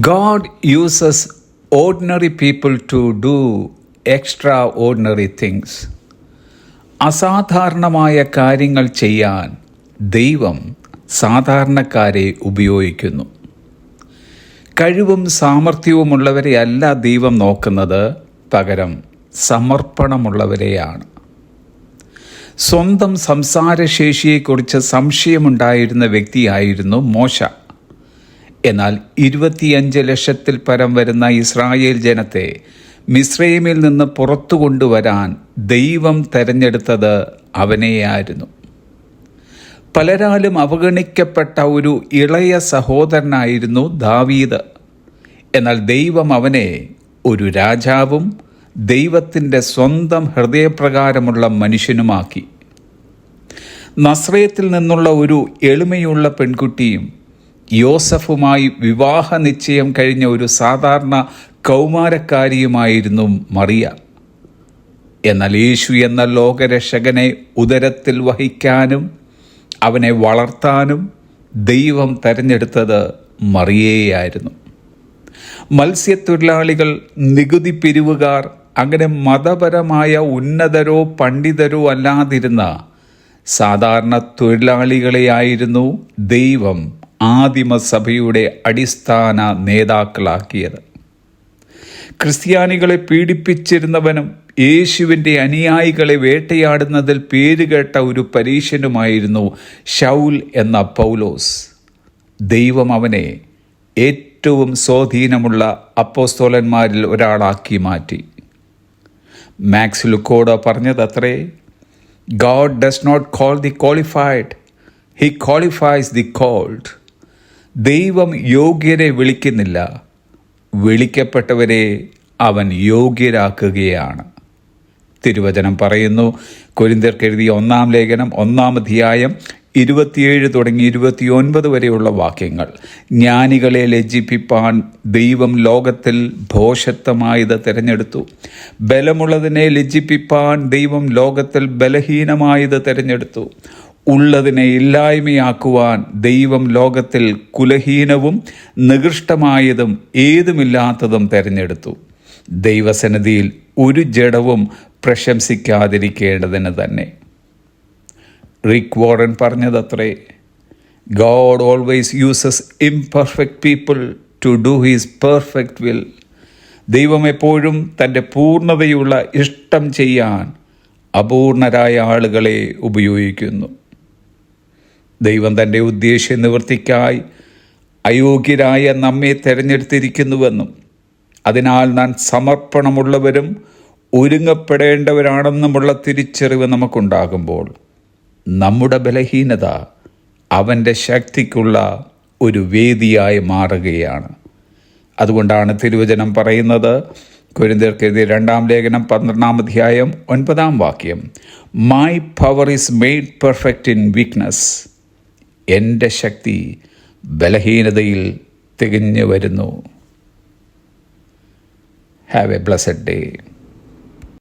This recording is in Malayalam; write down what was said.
God uses ordinary people to do extraordinary things. അസാധാരണമായ കാര്യങ്ങൾ ചെയ്യാൻ ദൈവം സാധാരണക്കാരെ ഉപയോഗിക്കുന്നു. കഴിവും സാമർഥ്യവുമുള്ളവരെയല്ല ദൈവം നോക്കുന്നത്, പകരം സമർപ്പണമുള്ളവരെയാണ്. സ്വന്തം സംസാരശേഷിയെക്കുറിച്ച് സംശയമുണ്ടായിരുന്ന വ്യക്തിയായിരുന്നു മോശ. എന്നാൽ 25 ലക്ഷത്തിൽ പരം വരുന്ന ഇസ്രായേൽ ജനത്തെ മിസ്രൈമിൽ നിന്ന് പുറത്തു കൊണ്ടുവരാൻ ദൈവം തെരഞ്ഞെടുത്തത് അവനെയായിരുന്നു. പലരാലും അവഗണിക്കപ്പെട്ട ഒരു ഇളയ സഹോദരനായിരുന്നു ദാവീദ്. എന്നാൽ ദൈവം അവനെ ഒരു രാജാവും ദൈവത്തിൻ്റെ സ്വന്തം ഹൃദയപ്രകാരമുള്ള മനുഷ്യനുമാക്കി. നസ്രയത്തിൽ നിന്നുള്ള ഒരു എളിമയുള്ള പെൺകുട്ടിയും യോസഫുമായി വിവാഹ നിശ്ചയം കഴിഞ്ഞ ഒരു സാധാരണ കൗമാരക്കാരിയുമായിരുന്നു മറിയ. എന്നാൽ യേശു എന്ന ലോകരക്ഷകനെ ഉദരത്തിൽ വഹിക്കാനും അവനെ വളർത്താനും ദൈവം തെരഞ്ഞെടുത്തത് മറിയയെയായിരുന്നു. മത്സ്യത്തൊഴിലാളികൾ, നികുതി പിരിവുകാർ, അങ്ങനെ മതപരമായ ഉന്നതരോ പണ്ഡിതരോ അല്ലാതിരുന്ന സാധാരണ തൊഴിലാളികളെയായിരുന്നു ദൈവം ആദിമസഭയുടെ അടിസ്ഥാന നേതാക്കളാക്കിയത്. ക്രിസ്ത്യാനികളെ പീഡിപ്പിച്ചിരുന്നവനും യേശുവിൻ്റെ അനുയായികളെ വേട്ടയാടുന്നതിൽ പേരുകേട്ട ഒരു പരീശനുമായിരുന്നു ശൗൽ എന്ന പൗലോസ്. ദൈവം അവനെ ഏറ്റവും സ്വാധീനമുള്ള അപ്പോസ്തലന്മാരിൽ ഒരാളാക്കി മാറ്റി. മാക്സ് ലുക്കോഡ് പറഞ്ഞതത്രേ, God does not call the qualified, He qualifies the called. ദൈവം യോഗ്യരെ വിളിക്കുന്നില്ല, വിളിക്കപ്പെട്ടവരെ അവൻ യോഗ്യരാക്കുകയാണ്. തിരുവചനം പറയുന്നു, കൊരിന്ത്യർക്ക് എഴുതിയ 1 ലേഖനം 1 അധ്യായം 27 തുടങ്ങി 29 വരെയുള്ള വാക്യങ്ങൾ. ജ്ഞാനികളെ ലജ്ജിപ്പിപ്പാൻ ദൈവം ലോകത്തിൽ ഭോഷത്വമായത് തിരഞ്ഞെടുത്തു. ബലമുള്ളതിനെ ലജ്ജിപ്പിപ്പാൻ ദൈവം ലോകത്തിൽ ബലഹീനമായത് തിരഞ്ഞെടുത്തു. ഉള്ളതിനെ ഇല്ലായ്മയാക്കുവാൻ ദൈവം ലോകത്തിൽ കുലഹീനവും നികൃഷ്ടമായതും ഏതുമില്ലാത്തതും തിരഞ്ഞെടുത്തു. ദൈവസന്നിധിയിൽ ഒരു ജഡവും പ്രശംസിക്കാതിരിക്കേണ്ടതിന് തന്നെ. റിക് വാറൻ പറഞ്ഞതത്രേ, God always uses imperfect people to do His perfect will. ദൈവം എപ്പോഴും തൻ്റെ പൂർണ്ണതയുള്ള ഇഷ്ടം ചെയ്യാൻ അപൂർണരായ ആളുകളെ ഉപയോഗിക്കുന്നു. ദൈവം തൻ്റെ ഉദ്ദേശ നിവൃത്തിക്കായി അയോഗ്യരായ നമ്മെ തിരഞ്ഞെടുത്തിരിക്കുന്നുവെന്നും അതിനാൽ നാം സമർപ്പണമുള്ളവരും ഒരുങ്ങപ്പെടേണ്ടവരാണെന്നുമുള്ള തിരിച്ചറിവ് നമുക്കുണ്ടാകുമ്പോൾ നമ്മുടെ ബലഹീനത അവൻ്റെ ശക്തിക്കുള്ള ഒരു വേദിയായി മാറുകയാണ്. അതുകൊണ്ടാണ് തിരുവചനം പറയുന്നത്, കൊരിന്ത്യർക്ക് എഴുതിയ 2 ലേഖനം 12 അധ്യായം 9 വാക്യം, my power is made perfect in weakness. എൻ്റെ ശക്തി ബലഹീനതയിൽ തികഞ്ഞു വരുന്നു. Have A blessed day.